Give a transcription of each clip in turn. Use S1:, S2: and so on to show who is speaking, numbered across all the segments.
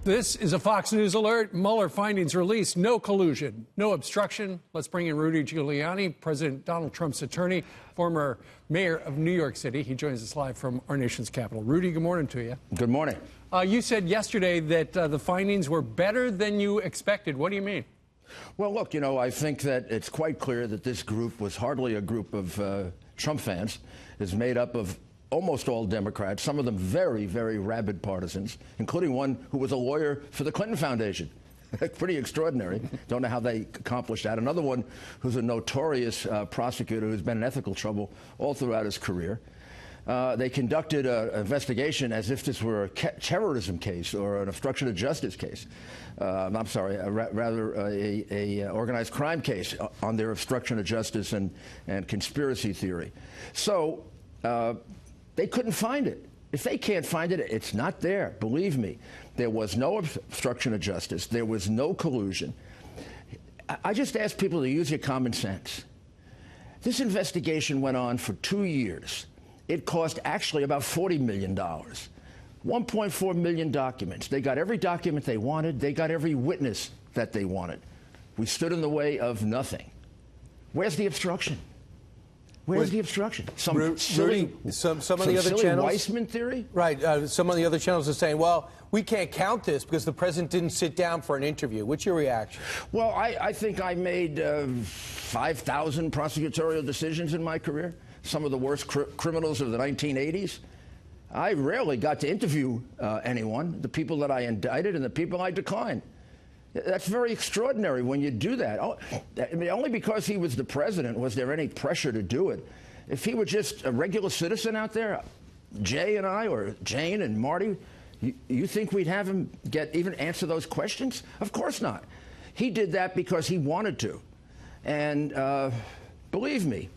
S1: This is a Fox News alert. Mueller findings released. No collusion, no obstruction. Let's bring in Rudy Giuliani, President Donald Trump's attorney, former mayor of New York City. He joins us live from our nation's capital. Rudy, good morning to you.
S2: Good morning.
S1: You said yesterday that the findings were better than you expected. What do you mean?
S2: Well, look, I think that it's quite clear that this group was hardly a group of Trump fans. It's made up of almost all Democrats, some of them very, very rabid partisans, including one who was a lawyer for the Clinton Foundation. Pretty extraordinary. Don't know how they accomplished that. Another one who's a notorious prosecutor who's been in ethical trouble all throughout his career. They conducted an investigation as if this were a terrorism case or an obstruction of justice case. I'm sorry, rather a organized crime case on their obstruction of justice and conspiracy theory. So they couldn't find it. If they can't find it, it's not there. Believe me, there was no obstruction of justice. There was no collusion. I just ask people to use your common sense. This investigation went on for 2 years. It cost actually about $40 million. 1.4 million documents. They got every document they wanted. They got every witness that they wanted. We stood in the way of nothing. Where's the obstruction? Where's the obstruction?
S3: Some of the other channels,
S2: Weissman theory?
S3: Right. Some of the other channels are saying, well, we can't count this because the president didn't sit down for an interview. What's your reaction?
S2: Well, I think I made 5,000 prosecutorial decisions in my career. Some of the worst criminals of the 1980s. I rarely got to interview anyone, the people that I indicted and the people I declined. That's very extraordinary when you do that. I mean, only because he was the president was there any pressure to do it. If he were just a regular citizen out there, Jay and I, or Jane and Marty, you think we'd have him even answer those questions? Of course not. He did that because he wanted to. And believe me,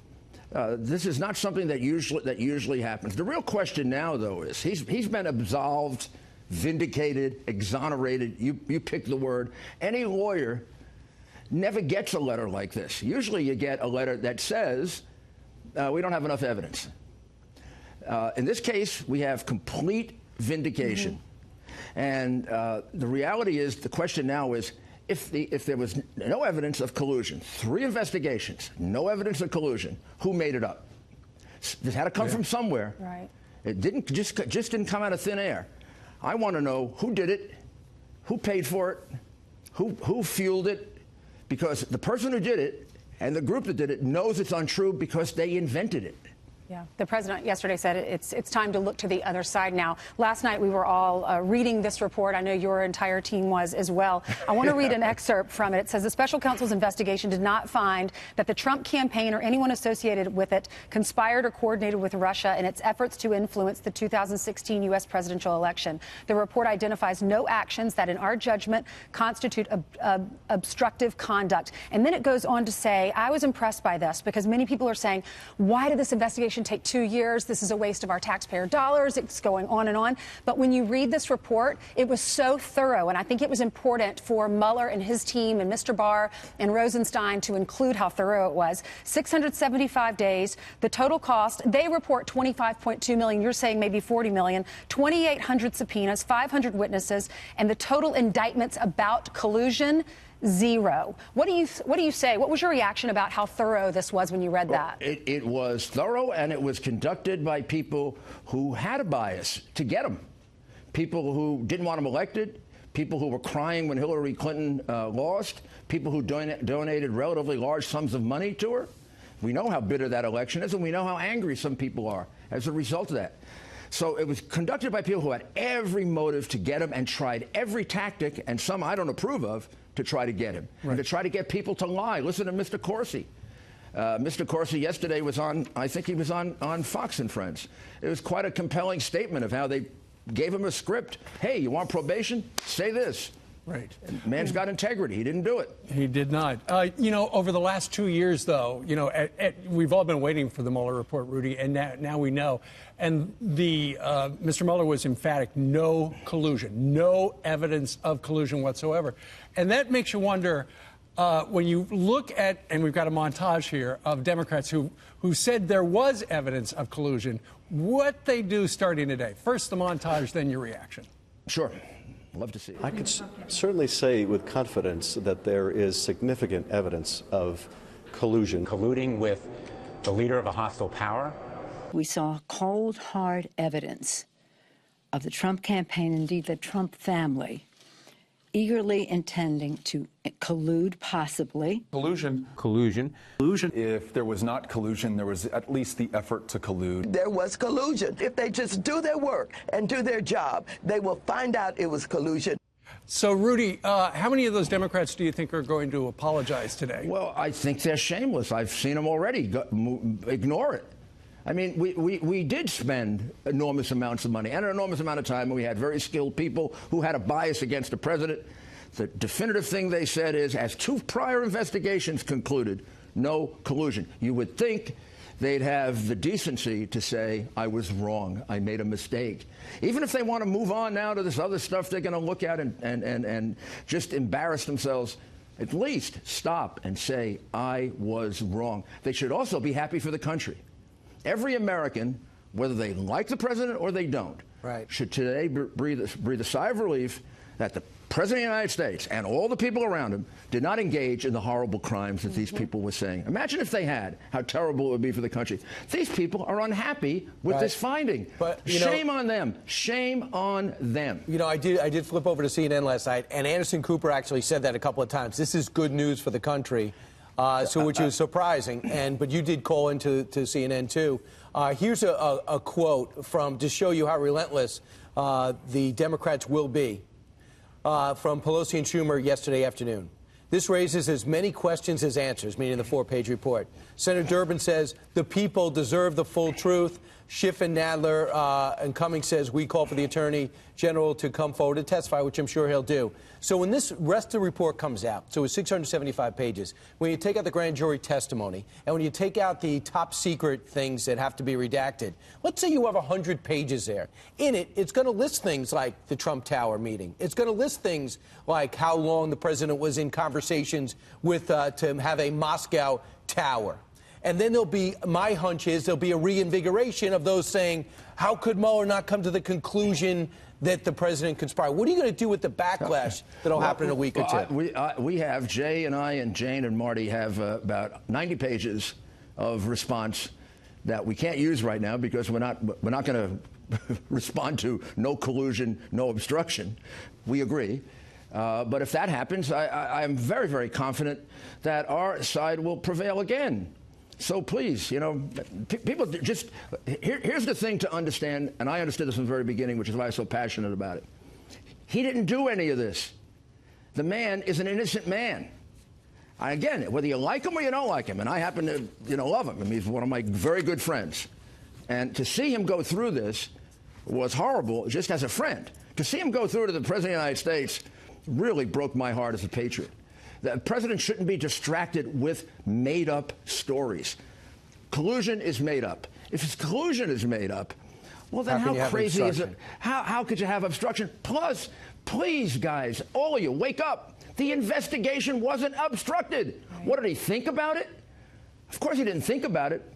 S2: this is not something that usually happens. The real question now, though, is he's been absolved, vindicated, exonerated. You pick the word. Any lawyer never gets a letter like this. Usually you get a letter that says, we don't have enough evidence. In this case, we have complete vindication. Mm-hmm. And the reality is, the question now is, if there was no evidence of collusion, 3 investigations, no evidence of collusion, who made it up? This had to come from somewhere.
S4: Right.
S2: It didn't just didn't come out of thin air. I want to know who did it, who paid for it, who fueled it, because the person who did it and the group that did it knows it's untrue because they invented it.
S4: Yeah, the president yesterday said it's time to look to the other side now. Last night we were all reading this report. I know your entire team was as well. I want to read an excerpt from it. It says the special counsel's investigation did not find that the Trump campaign or anyone associated with it conspired or coordinated with Russia in its efforts to influence the 2016 U.S. presidential election. The report identifies no actions that, in our judgment, constitute obstructive conduct. And then it goes on to say, I was impressed by this because many people are saying, why did this investigation take 2 years? This is a waste of our taxpayer dollars. It's going on and on. But when you read this report, it was so thorough. And I think it was important for Mueller and his team and Mr. Barr and Rosenstein to include how thorough it was. 675 days. The total cost, they report $25.2 million. You're saying maybe $40 million. 2,800 subpoenas, 500 witnesses, and the total indictments about collusion, 0. What do you say? What was your reaction about how thorough this was when you read that?
S2: It was thorough, and it was conducted by people who had a bias to get him. People who didn't want him elected, people who were crying when Hillary Clinton lost, people who donated relatively large sums of money to her. We know how bitter that election is, and we know how angry some people are as a result of that. So it was conducted by people who had every motive to get him and tried every tactic, and some I don't approve of, to try to get him, right, and to try to get people to lie. Listen to Mr. Corsi. Mr. Corsi yesterday was on, I think he was on Fox and Friends. It was quite a compelling statement of how they gave him a script. Hey, you want probation? Say this.
S1: Right.
S2: Man's got integrity. He didn't do it.
S1: He did not. Over the last 2 years, though, we've all been waiting for the Mueller report, Rudy, and now we know. And Mr. Mueller was emphatic: no collusion, no evidence of collusion whatsoever. And that makes you wonder, when you look at, and we've got a montage here of Democrats who said there was evidence of collusion, what they do starting today. First the montage, then your reaction.
S2: Sure. Love to see it.
S5: I could certainly say with confidence that there is significant evidence of collusion.
S6: Colluding with the leader of a hostile power.
S7: We saw cold, hard evidence of the Trump campaign, indeed the Trump family, eagerly intending to collude, possibly.
S8: Collusion.
S6: Collusion.
S8: Collusion. If there was not collusion, there was at least the effort to collude.
S9: There was collusion. If they just do their work and do their job, they will find out it was collusion.
S1: So, Rudy, how many of those Democrats do you think are going to apologize today?
S2: Well, I think they're shameless. I've seen them already. Ignore it. I mean, we did spend enormous amounts of money and an enormous amount of time, and we had very skilled people who had a bias against the president. The definitive thing they said is, as 2 prior investigations concluded, no collusion. You would think they'd have the decency to say, I was wrong, I made a mistake. Even if they want to move on now to this other stuff they're going to look at and just embarrass themselves, at least stop and say, I was wrong. They should also be happy for the country. Every American, whether they like the president or they don't, should today breathe a sigh of relief that the President of the United States and all the people around him did not engage in the horrible crimes that these people were saying. Imagine if they had, how terrible it would be for the country. These people are unhappy with this finding. But, shame on them. Shame on them.
S3: You know, I did flip over to CNN last night, and Anderson Cooper actually said that a couple of times. This is good news for the country. Which is surprising, but you did call into CNN too. Here's a quote to show you how relentless the Democrats will be from Pelosi and Schumer yesterday afternoon. This raises as many questions as answers, meaning the 4-page report. Senator Durbin says the people deserve the full truth. Schiff and Nadler and Cummings says we call for the Attorney General to come forward and testify, which I'm sure he'll do. So when this rest of the report comes out, so it's 675 pages, when you take out the grand jury testimony and when you take out the top secret things that have to be redacted, let's say you have 100 pages there. In it, it's going to list things like the Trump Tower meeting. It's going to list things like how long the president was in conversations with to have a Moscow tower. And then there'll be, my hunch is, there'll be a reinvigoration of those saying, how could Mueller not come to the conclusion that the president conspired? What are you going to do with the backlash that'll happen in a week or two?
S2: We have, Jay and I and Jane and Marty have about 90 pages of response that we can't use right now because we're not going to respond to no collusion, no obstruction. We agree. But if that happens, I'm very, very confident that our side will prevail again. So please, you know, people just, here's the thing to understand, and I understood this from the very beginning, which is why I'm so passionate about it. He didn't do any of this. The man is an innocent man. Again, whether you like him or you don't like him, and I happen to, love him. I mean, he's one of my very good friends. And to see him go through this was horrible, just as a friend. To see him go through to the President of the United States really broke my heart as a patriot. The president shouldn't be distracted with made-up stories. Collusion is made up. If his collusion is made up, well, then how crazy is it? How could you have obstruction? Plus, please, guys, all of you, wake up. The investigation wasn't obstructed. Right. What did he think about it? Of course he didn't think about it.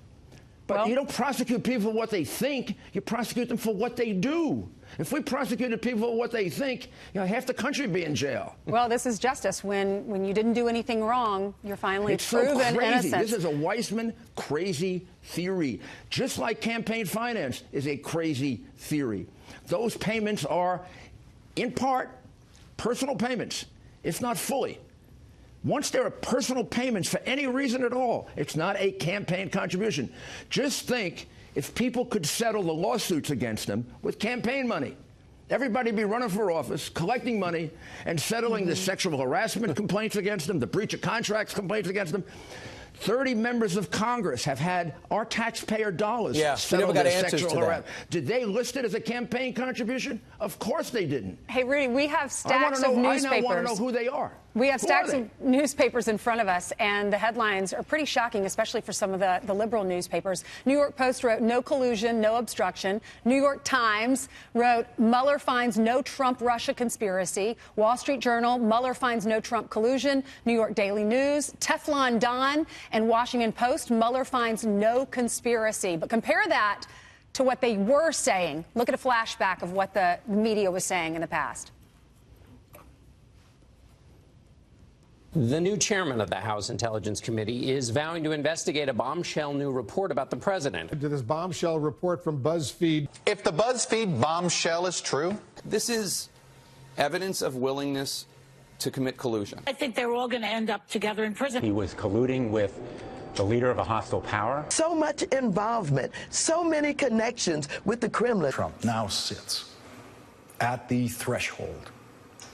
S2: But you don't prosecute people for what they think. You prosecute them for what they do. If we prosecuted people for what they think, half the country would be in jail.
S4: Well, this is justice. When you didn't do anything wrong, you're finally proven innocent.
S2: This is a Weissman crazy theory. Just like campaign finance is a crazy theory. Those payments are, in part, personal payments, if not fully. Once there are personal payments for any reason at all, it's not a campaign contribution. Just think if people could settle the lawsuits against them with campaign money. Everybody would be running for office, collecting money, and settling the sexual harassment complaints against them, the breach of contracts complaints against them. 30 members of Congress have had our taxpayer dollars settled their sexual harassment. Did they list it as a campaign contribution? Of course they didn't.
S4: Hey, Rudy, we have stacks of newspapers.
S2: I now want to know who they are.
S4: We have stacks of newspapers in front of us, and the headlines are pretty shocking, especially for some of the liberal newspapers. New York Post wrote, no collusion, no obstruction. New York Times wrote, Mueller finds no Trump-Russia conspiracy. Wall Street Journal, Mueller finds no Trump collusion. New York Daily News, Teflon Don, and Washington Post, Mueller finds no conspiracy. But compare that to what they were saying. Look at a flashback of what the media was saying in the past.
S10: The new chairman of the House Intelligence Committee is vowing to investigate a bombshell new report about the president.
S11: To this bombshell report from BuzzFeed.
S12: If the BuzzFeed bombshell is true,
S13: this is evidence of willingness to commit collusion.
S14: I think they're all going to end up together in prison.
S6: He was colluding with the leader of a hostile power.
S9: So much involvement, so many connections with the Kremlin.
S15: Trump now sits at the threshold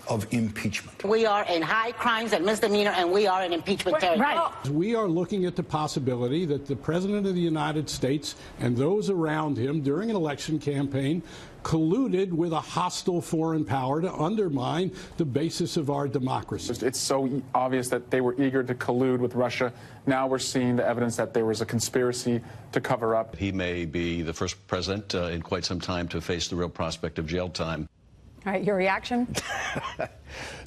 S15: of impeachment.
S14: We are in high crimes and misdemeanor, and we are in impeachment territory.
S16: Right. We are looking at the possibility that the President of the United States and those around him during an election campaign colluded with a hostile foreign power to undermine the basis of our democracy.
S8: It's so obvious that they were eager to collude with Russia. Now we're seeing the evidence that there was a conspiracy to cover up.
S17: He may be the first president in quite some time to face the real prospect of jail time.
S4: All right, your reaction?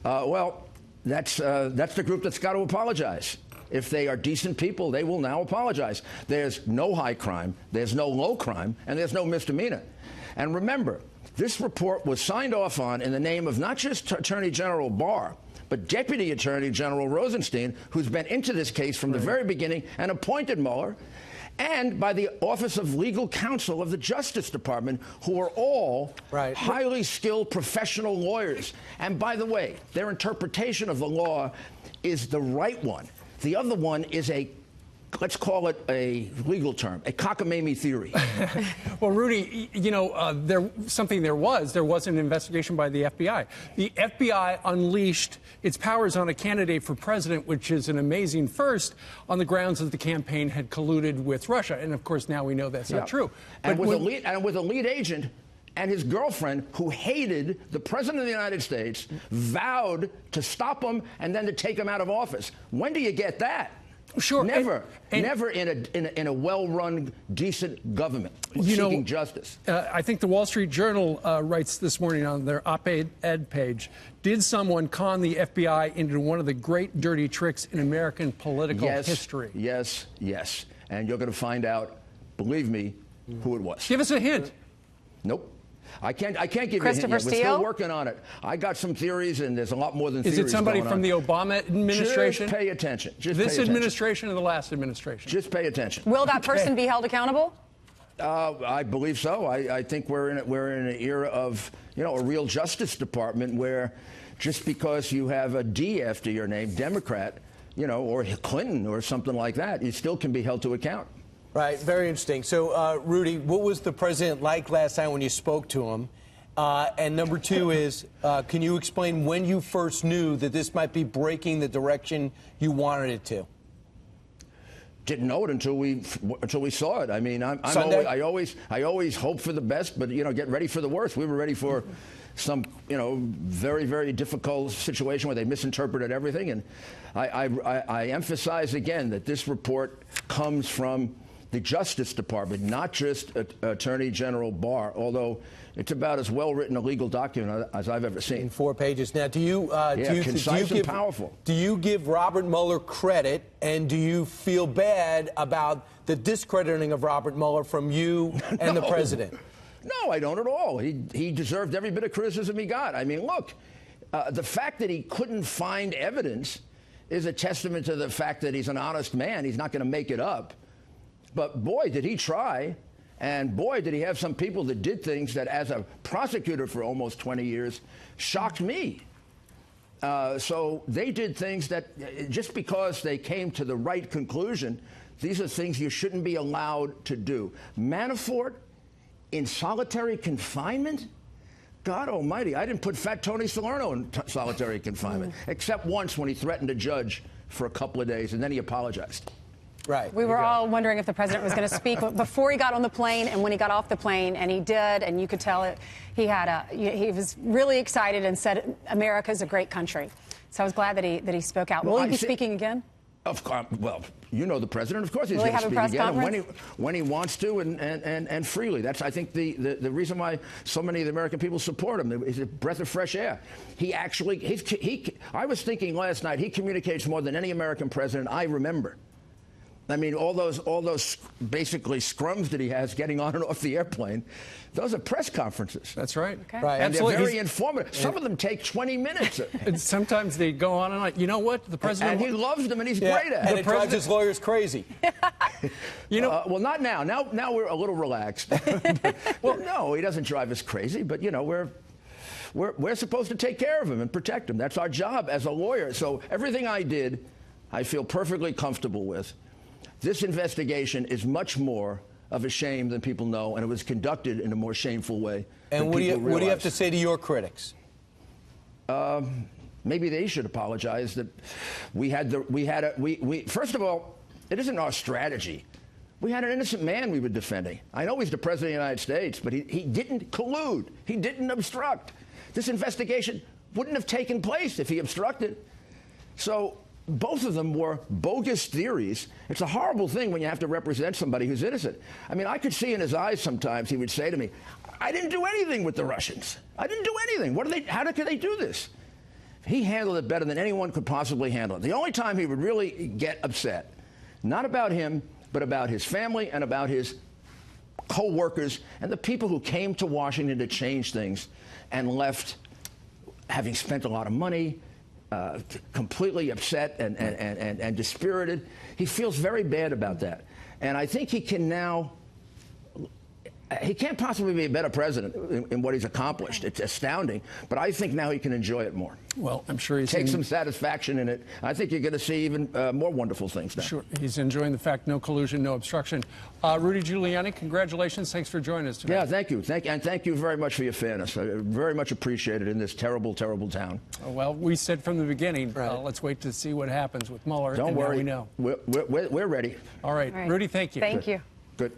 S2: Well, that's the group that's got to apologize. If they are decent people, they will now apologize. There's no high crime, there's no low crime, and there's no misdemeanor. And remember, this report was signed off on in the name of not just Attorney General Barr, but Deputy Attorney General Rosenstein, who's been into this case from the very beginning and appointed Mueller, and by the Office of Legal Counsel of the Justice Department, who are all highly skilled professional lawyers. And by the way, their interpretation of the law is the right one. The other one is a, let's call it a legal term, a cockamamie theory.
S1: Well, Rudy, you know, there was an investigation by the FBI. The FBI unleashed its powers on a candidate for president, which is an amazing first, on the grounds that the campaign had colluded with Russia. And of course, now we know that's not true.
S2: And with a lead agent and his girlfriend, who hated the president of the United States, vowed to stop him and then to take him out of office. When do you get that?
S1: Sure.
S2: Never. Never in a well-run, decent government seeking justice.
S1: I think the Wall Street Journal writes this morning on their op-ed page, did someone con the FBI into one of the great dirty tricks in American political history?
S2: Yes, yes. And you're going to find out, believe me, who it was.
S1: Give us a hint.
S2: Nope. I can't give you a hint yet. We're still working on it. I got some theories, and there's a lot more than theories.
S1: Is it somebody from the Obama administration?
S2: Just pay attention.
S1: This administration or the last administration?
S2: Just pay attention.
S4: Will that person be held accountable?
S2: I believe so. I think we're in an era of, you know, a real Justice Department where just because you have a D after your name, Democrat, you know, or Clinton or something like that, you still can be held to account.
S3: Right, very interesting. So, Rudy, what was the president like last time when you spoke to him? And number two is, can you explain when you first knew that this might be breaking the direction you wanted it to?
S2: Didn't know it until we saw it. I mean, I always hope for the best, but you know, get ready for the worst. We were ready for some, you know, very, very difficult situation where they misinterpreted everything. And I emphasize again that this report comes from the Justice Department, not just Attorney General Barr, although it's about as well-written a legal document as I've ever seen.
S3: 4 pages. Now,
S2: concise and powerful.
S3: Do you give Robert Mueller credit, and do you feel bad about the discrediting of Robert Mueller from you and the president?
S2: No, I don't at all. He deserved every bit of criticism he got. I mean, look, the fact that he couldn't find evidence is a testament to the fact that he's an honest man. He's not going to make it up. But boy, did he try. And boy, did he have some people that did things that, as a prosecutor for almost 20 years, shocked me. So they did things that, just because they came to the right conclusion, these are things you shouldn't be allowed to do. Manafort in solitary confinement? God almighty, I didn't put Fat Tony Salerno in solitary confinement, except once when he threatened a judge for a couple of days, and then he apologized.
S3: Right.
S4: We were all wondering if the president was going to speak before he got on the plane and when he got off the plane, and he did, and you could tell it. He was really excited and said America's a great country. So I was glad that he spoke out. Will he be speaking again?
S2: Of course. Well, you know the president. Of course he's
S4: going
S2: to
S4: to
S2: speak
S4: press
S2: again,
S4: conference?
S2: when he wants to and freely. That's, I think, the reason why so many of the American people support him. He's a breath of fresh air. He actually, I was thinking last night, he communicates more than any American president I remember. I mean, all those basically scrums that he has getting on and off the airplane, those are press conferences.
S1: That's right.
S4: Okay.
S3: Right.
S2: And they're very informative. Some of them take 20 minutes.
S1: And sometimes they go on and on. You know what? The president.
S2: And he loves them, and he's great at it.
S3: And it drives his lawyers crazy.
S1: You know,
S2: well, not now. Now we're a little relaxed. Well, no, he doesn't drive us crazy, but you know, we're supposed to take care of him and protect him. That's our job as a lawyer. So everything I did, I feel perfectly comfortable with. This investigation is much more of a shame than people know, and it was conducted in a more shameful way.
S3: And what do you have to say to your critics?
S2: Maybe they should apologize that first of all, it isn't our strategy. We had an innocent man we were defending. I know he's the president of the United States, but he didn't collude. He didn't obstruct. This investigation wouldn't have taken place if he obstructed. So both of them were bogus theories. It's a horrible thing when you have to represent somebody who's innocent. I mean, I could see in his eyes sometimes he would say to me, I didn't do anything with the Russians. I didn't do anything. How could they do this? He handled it better than anyone could possibly handle it. The only time he would really get upset, not about him, but about his family and about his co-workers and the people who came to Washington to change things and left having spent a lot of money, completely upset and dispirited. He feels very bad about that. And I think he can now, he can't possibly be a better president in what he's accomplished. It's astounding. But I think now he can enjoy it more.
S1: Well, I'm sure he's
S2: take some satisfaction in it. I think you're going to see even more wonderful things now.
S1: Sure. He's enjoying the fact no collusion, no obstruction. Rudy Giuliani, congratulations. Thanks for joining us today.
S2: Yeah, thank you. And thank you very much for your fairness. I very much appreciate it in this terrible, terrible town.
S1: Well, we said from the beginning, let's wait to see what happens with Mueller.
S2: Don't worry.
S1: Now we know.
S2: We're ready.
S1: All right. Rudy, thank you.
S4: Thank you.
S2: Good.